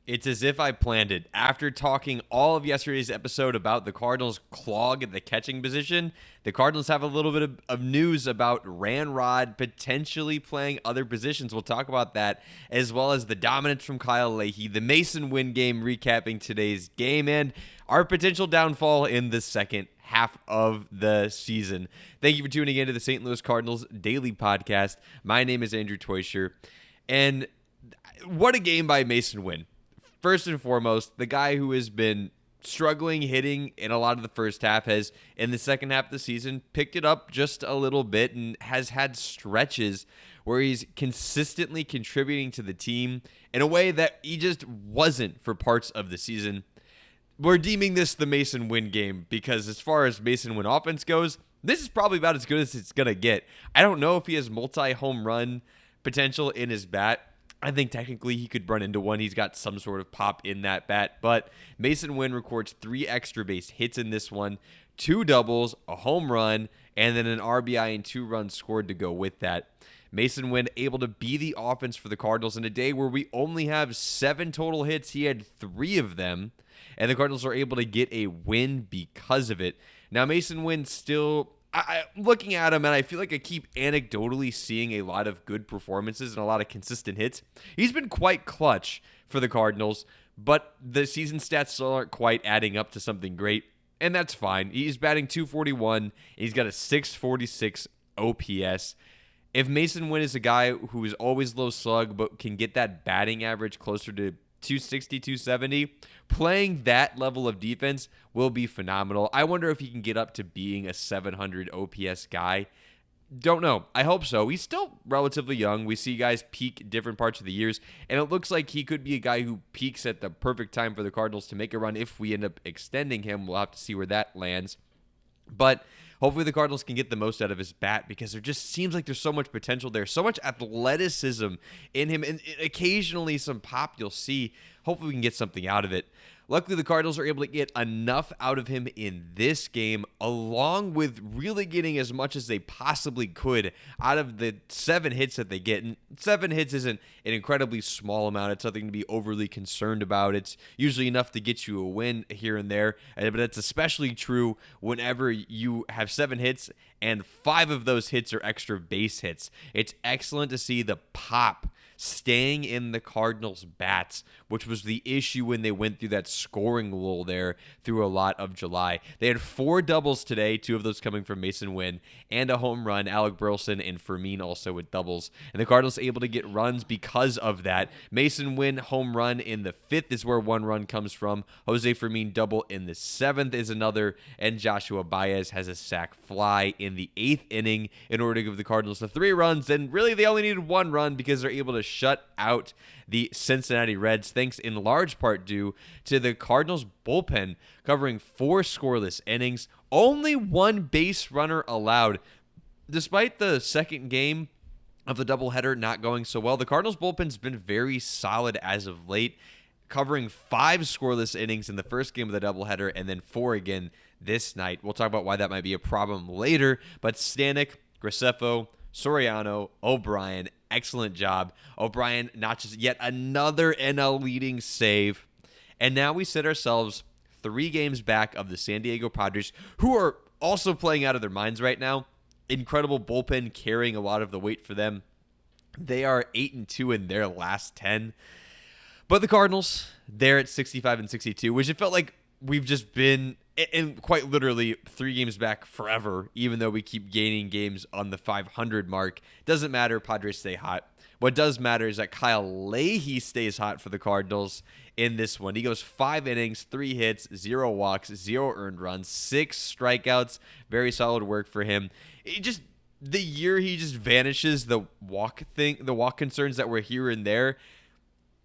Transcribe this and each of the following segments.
It's as if I planned it. After talking all of yesterday's episode about the Cardinals' clog at the catching position, the Cardinals have a little bit of news about Ranrod potentially playing other positions. We'll talk about that, as well as the dominance from Kyle Leahy, the Mason Wynn game recapping today's game, and our potential downfall in the second half of the season. Thank you for tuning in to the St. Louis Cardinals Daily Podcast. My name is Andrew Teuscher, and what a game by Mason Wynn. First and foremost, the guy who has been struggling hitting in a lot of the first half has, in the second half of the season, picked it up just a little bit and has had stretches where he's consistently contributing to the team in a way that he just wasn't for parts of the season. We're deeming this the Mason Wynn game because as far as Mason Wynn offense goes, this is probably about as good as it's going to get. I don't know if he has multi-home run potential in his bat. I think technically he could run into one. He's got some sort of pop in that bat. But Mason Wynn records 3 extra base hits in this one, 2 doubles, a home run, and then an RBI and 2 runs scored to go with that. Mason Wynn able to be the offense for the Cardinals in a day where we only have 7 total hits. He had 3 of them, and the Cardinals are able to get a win because of it. Now, Mason Wynn still... I'm looking at him, and I feel like I keep anecdotally seeing a lot of good performances and a lot of consistent hits. He's been quite clutch for the Cardinals, but the season stats still aren't quite adding up to something great, and that's fine. He's batting .241, and he's got a .646 OPS. If Mason Wynn is a guy who is always low slug but can get that batting average closer to 260, 270, playing that level of defense will be phenomenal. I wonder if he can get up to being a 700 OPS guy. Don't know. I hope so. He's still relatively young. We see guys peak different parts of the years, and it looks like he could be a guy who peaks at the perfect time for the Cardinals to make a run. If we end up extending him, we'll have to see where that lands. But hopefully the Cardinals can get the most out of his bat because there just seems like there's so much potential there, so much athleticism in him, and occasionally some pop you'll see. Hopefully we can get something out of it. Luckily, the Cardinals are able to get enough out of him in this game, along with really getting as much as they possibly could out of the 7 hits that they get. And 7 hits isn't an incredibly small amount. It's nothing to be overly concerned about. It's usually enough to get you a win here and there, but that's especially true whenever you have 7 hits and 5 of those hits are extra base hits. It's excellent to see the pop staying in the Cardinals' bats, which was the issue when they went through that scoring lull there through a lot of July. They had 4 doubles today, 2 of those coming from Mason Wynn, and a home run. Alec Burleson and Fermin also with doubles. And the Cardinals able to get runs because of that. Mason Wynn home run in the 5th is where 1 run comes from. Jose Fermin double in the 7th is another. And Joshua Baez has a sac fly in the 8th inning in order to give the Cardinals the 3 runs. And really they only needed 1 run because they're able to shut out the Cincinnati Reds, thanks in large part due to the Cardinals bullpen covering 4 scoreless innings, only 1 base runner allowed. Despite the second game of the doubleheader not going so well, the Cardinals bullpen's been very solid as of late, covering 5 scoreless innings in the first game of the doubleheader and then 4 again this night. We'll talk about why that might be a problem later, but Stanek, Graceffo, Soriano, O'Brien, excellent job. O'Brien notches yet another NL leading save. And now we set ourselves 3 games back of the San Diego Padres, who are also playing out of their minds right now. Incredible bullpen carrying a lot of the weight for them. They are 8-2 in their last 10. But the Cardinals, they're at 65-62, which it felt like we've just been, and quite literally 3 games back forever, even though we keep gaining games on the 500 mark. Doesn't matter. Padres stay hot. What does matter is that Kyle Leahy stays hot for the Cardinals in this one. He goes 5 innings, 3 hits, 0 walks, 0 earned runs, 6 strikeouts. Very solid work for him. The year he just vanishes, the walk concerns that were here and there.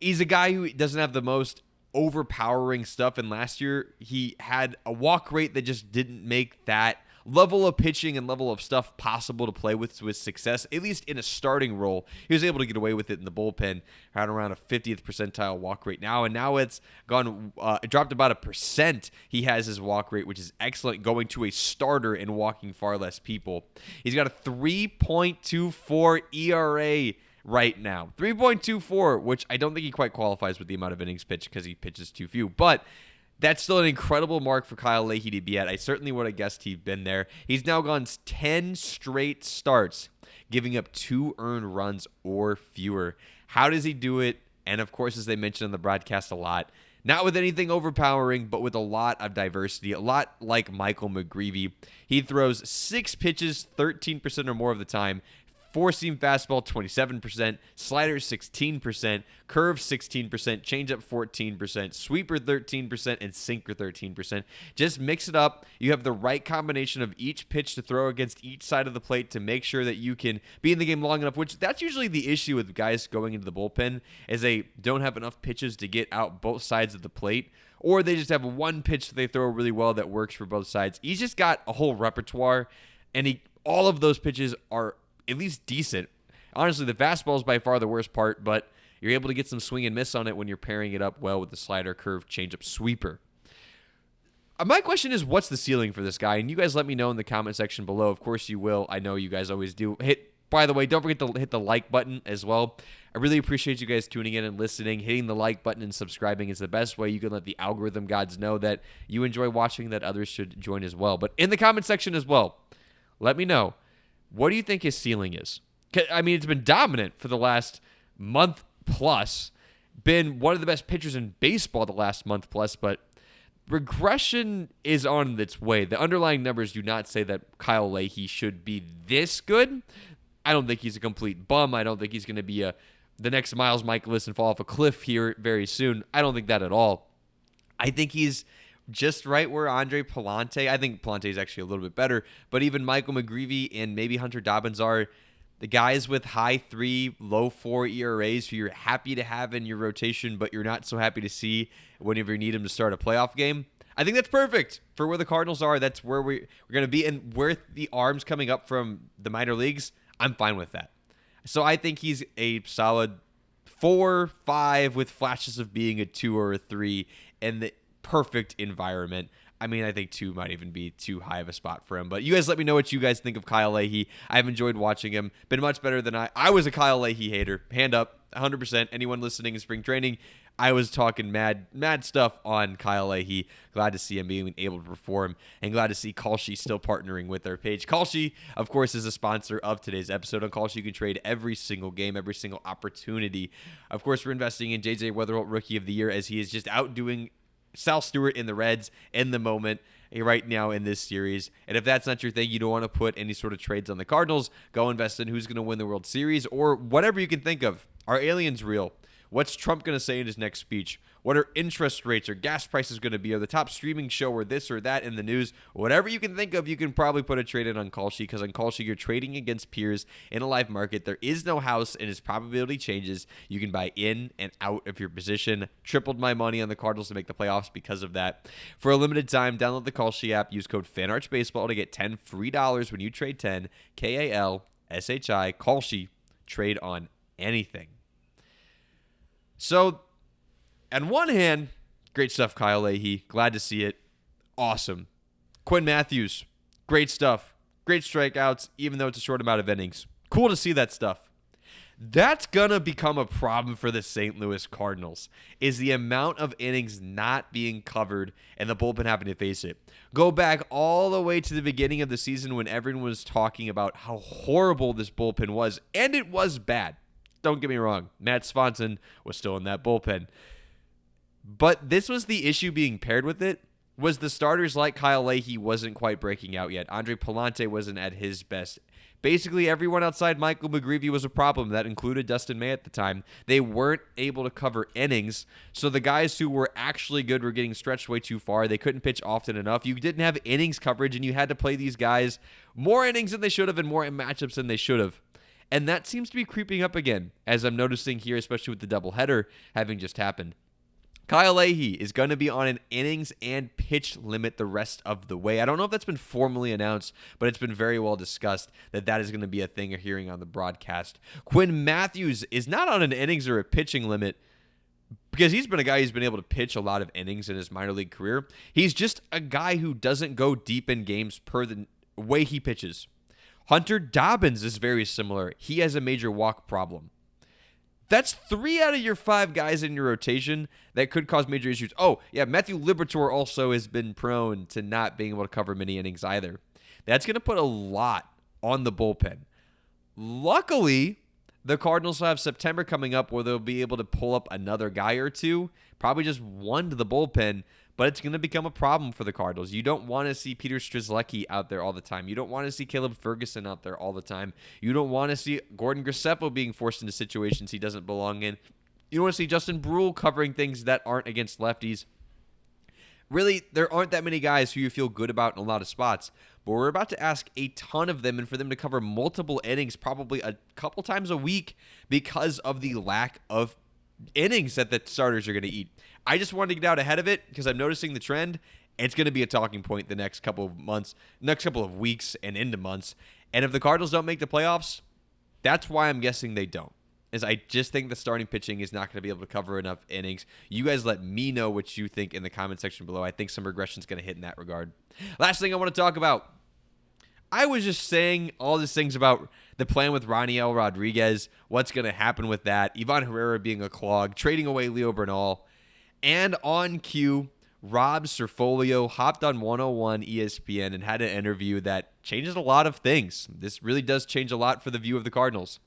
He's a guy who doesn't have the most overpowering stuff, and last year he had a walk rate that just didn't make that level of pitching and level of stuff possible to play with success, at least in a starting role. He was able to get away with it in the bullpen, had around a 50th percentile walk rate now, and now it's gone, it dropped about 1%. He has his walk rate, which is excellent, going to a starter and walking far less people. He's got a 3.24 ERA right now. 3.24, which I don't think he quite qualifies with the amount of innings pitched because he pitches too few, but that's still an incredible mark for Kyle Leahy to be at. I certainly would have guessed he'd been there. He's now gone 10 straight starts, giving up 2 earned runs or fewer. How does he do it? And of course, as they mentioned on the broadcast a lot, not with anything overpowering, but with a lot of diversity, a lot like Michael McGreevy. He throws 6 pitches 13% or more of the time, 4-seam fastball 27%, slider 16%, curve 16%, changeup 14%, sweeper 13%, and sinker 13%. Just mix it up. You have the right combination of each pitch to throw against each side of the plate to make sure that you can be in the game long enough, which that's usually the issue with guys going into the bullpen, is they don't have enough pitches to get out both sides of the plate, or they just have one pitch that they throw really well that works for both sides. He's just got a whole repertoire, and all of those pitches are at least decent. Honestly, the fastball is by far the worst part, but you're able to get some swing and miss on it when you're pairing it up well with the slider, curve, changeup, sweeper. My question is, what's the ceiling for this guy? And you guys let me know in the comment section below. Of course you will. I know you guys always do. By the way, don't forget to hit the like button as well. I really appreciate you guys tuning in and listening. Hitting the like button and subscribing is the best way you can let the algorithm gods know that you enjoy watching, that others should join as well. But in the comment section as well, let me know, what do you think his ceiling is? I mean, it's been dominant for the last month plus. Been one of the best pitchers in baseball the last month plus, but regression is on its way. The underlying numbers do not say that Kyle Leahy should be this good. I don't think he's a complete bum. I don't think he's going to be the next Miles Michaelis and fall off a cliff here very soon. I don't think that at all. I think he's just right where Andre Palante. I think Palante is actually a little bit better, but even Michael McGreevy and maybe Hunter Dobbins are the guys with high 3, low 4 ERAs who you're happy to have in your rotation, but you're not so happy to see whenever you need them to start a playoff game. I think that's perfect for where the Cardinals are. That's where we're going to be, and where the arms coming up from the minor leagues, I'm fine with that. So I think he's a solid 4, 5 with flashes of being a 2 or a 3, and the perfect environment. I mean, I think 2 might even be too high of a spot for him. But you guys let me know what you guys think of Kyle Leahy. I've enjoyed watching him. Been much better than I was a Kyle Leahy hater. Hand up, 100%. Anyone listening in spring training, I was talking mad stuff on Kyle Leahy. Glad to see him being able to perform, and glad to see Kalshi still partnering with our page. Kalshi, of course, is a sponsor of today's episode. On Kalshi, you can trade every single game, every single opportunity. Of course, we're investing in JJ Weatherholt Rookie of the Year, as he is just outdoing Sal Stewart in the Reds in the moment right now in this series. And if that's not your thing, you don't want to put any sort of trades on the Cardinals, go invest in who's going to win the World Series or whatever you can think of. Are aliens real? What's Trump going to say in his next speech? What are interest rates or gas prices going to be? Or the top streaming show or this or that in the news? Whatever you can think of, you can probably put a trade in on Kalshi, because on Kalshi, you're trading against peers in a live market. There is no house, and as probability changes, you can buy in and out of your position. Tripled my money on the Cardinals to make the playoffs because of that. For a limited time, download the Kalshi app. Use code FanArchBaseball to get $10 free when you trade 10. KALSHI. Kalshi. Trade on anything. So, on one hand, great stuff, Kyle Leahy. Glad to see it. Awesome. Quinn Matthews, great stuff. Great strikeouts, even though it's a short amount of innings. Cool to see that stuff. That's going to become a problem for the St. Louis Cardinals, is the amount of innings not being covered and the bullpen having to face it. Go back all the way to the beginning of the season when everyone was talking about how horrible this bullpen was, and it was bad. Don't get me wrong. Matt Swanson was still in that bullpen. But this was the issue being paired with it, was the starters like Kyle Leahy wasn't quite breaking out yet. Andre Palante wasn't at his best. Basically, everyone outside Michael McGreevy was a problem. That included Dustin May at the time. They weren't able to cover innings, so the guys who were actually good were getting stretched way too far. They couldn't pitch often enough. You didn't have innings coverage, and you had to play these guys more innings than they should have and more matchups than they should have. And that seems to be creeping up again, as I'm noticing here, especially with the doubleheader having just happened. Kyle Leahy is going to be on an innings and pitch limit the rest of the way. I don't know if that's been formally announced, but it's been very well discussed that is going to be a thing you're hearing on the broadcast. Quinn Matthews is not on an innings or a pitching limit, because he's been a guy who's been able to pitch a lot of innings in his minor league career. He's just a guy who doesn't go deep in games per the way he pitches. Hunter Dobbins is very similar. He has a major walk problem. That's 3 out of your 5 guys in your rotation that could cause major issues. Oh, yeah, Matthew Liberatore also has been prone to not being able to cover many innings either. That's going to put a lot on the bullpen. Luckily, the Cardinals have September coming up where they'll be able to pull up another guy or two, probably just one to the bullpen, but it's going to become a problem for the Cardinals. You don't want to see Peter Strzelecki out there all the time. You don't want to see Caleb Ferguson out there all the time. You don't want to see Gordon Graceffa being forced into situations he doesn't belong in. You don't want to see Justin Brule covering things that aren't against lefties. Really, there aren't that many guys who you feel good about in a lot of spots, but we're about to ask a ton of them and for them to cover multiple innings probably a couple times a week because of the lack of innings that the starters are going to eat. I just wanted to get out ahead of it because I'm noticing the trend. It's going to be a talking point the next couple of months, next couple of weeks and into months. And if the Cardinals don't make the playoffs, that's why I'm guessing they don't. Is I just think the starting pitching is not going to be able to cover enough innings. You guys let me know what you think in the comment section below. I think some regression is going to hit in that regard. Last thing I want to talk about. I was just saying all these things about the plan with Raniel Rodriguez, what's going to happen with that, Ivan Herrera being a clog, trading away Leo Bernal, and on cue, Rob Cerfolio hopped on 101 ESPN and had an interview that changes a lot of things. This really does change a lot for the view of the Cardinals.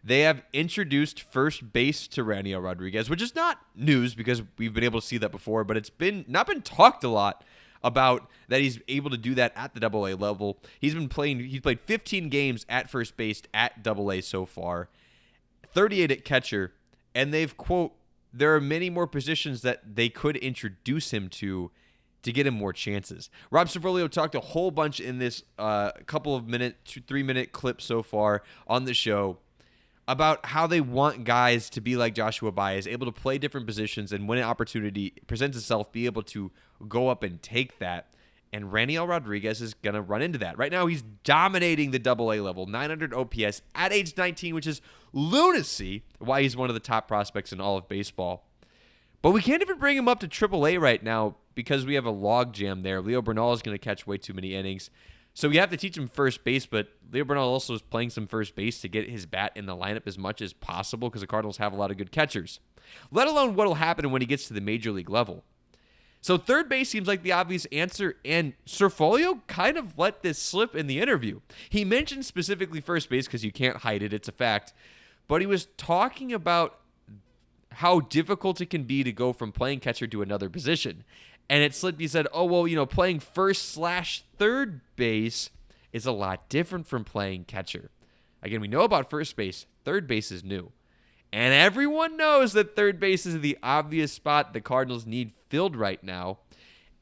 They have introduced first base to Raniel Rodriguez, which is not news because we've been able to see that before, but it's not been talked a lot about that he's able to do that at the AA level. He's played 15 games at first base at AA so far, 38 at catcher, and they've, quote, there are many more positions that they could introduce him to get him more chances. Rob Cerfolio talked a whole bunch in this couple of 3-minute clip so far on the show about how they want guys to be like Joshua Baez, able to play different positions, and when an opportunity presents itself, be able to go up and take that. And Raniel Rodriguez is going to run into that. Right now, he's dominating the AA level, 900 OPS at age 19, which is lunacy, why he's one of the top prospects in all of baseball. But we can't even bring him up to AAA right now because we have a log jam there. Leo Bernal is going to catch way too many innings. So we have to teach him first base, but Leo Bernal also is playing some first base to get his bat in the lineup as much as possible because the Cardinals have a lot of good catchers, let alone what will happen when he gets to the major league level. So third base seems like the obvious answer, and Cerfolio kind of let this slip in the interview. He mentioned specifically first base because you can't hide it, it's a fact, but he was talking about how difficult it can be to go from playing catcher to another position. And it slipped. He said, oh, well, playing first/third base is a lot different from playing catcher. Again, we know about first base. Third base is new. And everyone knows that third base is the obvious spot the Cardinals need filled right now.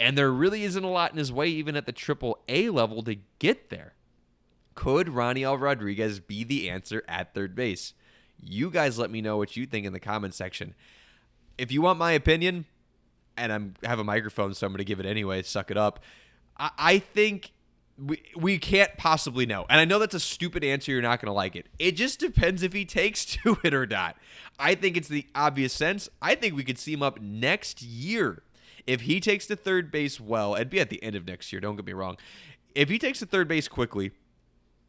And there really isn't a lot in his way, even at the AAA level, to get there. Could Raniel Rodriguez be the answer at third base? You guys let me know what you think in the comment section. If you want my opinion, and I have a microphone, so I'm going to give it anyway, suck it up. I think we can't possibly know. And I know that's a stupid answer. You're not going to like it. It just depends if he takes to it or not. I think it's the obvious sense. I think we could see him up next year. If he takes to third base well, it'd be at the end of next year, don't get me wrong. If he takes to third base quickly,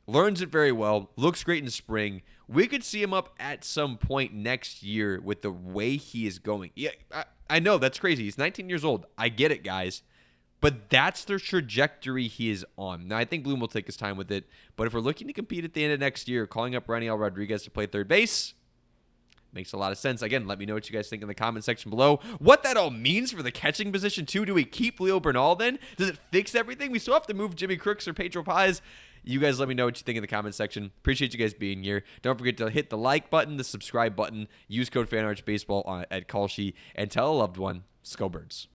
learns it very well, looks great in spring, we could see him up at some point next year with the way he is going. Yeah, I know, that's crazy. He's 19 years old. I get it, guys. But that's the trajectory he is on. Now, I think Bloom will take his time with it. But if we're looking to compete at the end of next year, calling up Raniel Rodriguez to play third base makes a lot of sense. Again, let me know what you guys think in the comment section below. What that all means for the catching position, too. Do we keep Leo Bernal then? Does it fix everything? We still have to move Jimmy Crooks or Pedro Paz. You guys let me know what you think in the comment section. Appreciate you guys being here. Don't forget to hit the like button, the subscribe button, use code FanArchBaseball at call sheet, and tell a loved one, Go Birds.